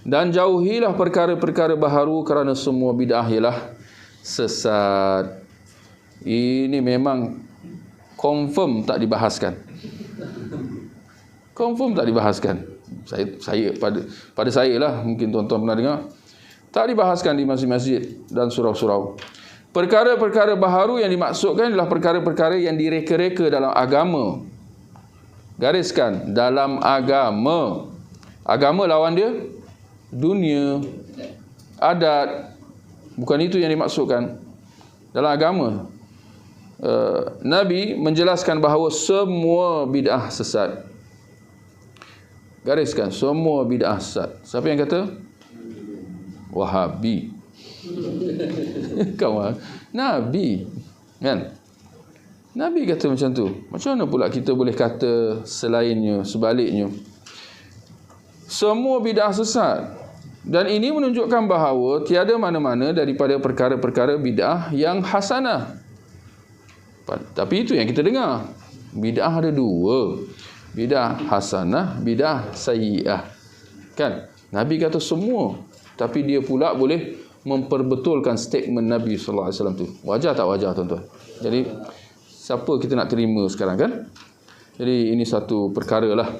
Dan jauhilah perkara-perkara baharu kerana semua bid'ah ialah sesat. Ini memang confirm tak dibahaskan. Confirm tak dibahaskan. Saya pada saya lah, mungkin tuan-tuan pernah dengar, tak dibahaskan di masjid-masjid dan surau-surau. Perkara-perkara baharu yang dimaksudkan adalah perkara-perkara yang direka-reka dalam agama. Gariskan, dalam agama. Agama lawan dia dunia, adat. Bukan itu yang dimaksudkan dalam agama. Nabi menjelaskan bahawa semua bid'ah sesat. Gariskan, semua bid'ah sesat. Siapa yang kata? Wahabi. Kawan, Nabi, kan? Nabi kata macam tu. Macam mana pula kita boleh kata selainnya, sebaliknya? Semua bid'ah sesat. Dan ini menunjukkan bahawa tiada mana-mana daripada perkara-perkara bid'ah yang hasanah. Tapi itu yang kita dengar. Bid'ah ada dua. Bid'ah hasanah, bid'ah sayyi'ah. Kan? Nabi kata semua. Tapi dia pula boleh memperbetulkan statement Nabi SAW tu. Wajar tak wajar, tuan-tuan? Jadi, siapa kita nak terima sekarang, kan? Jadi, ini satu perkara lah.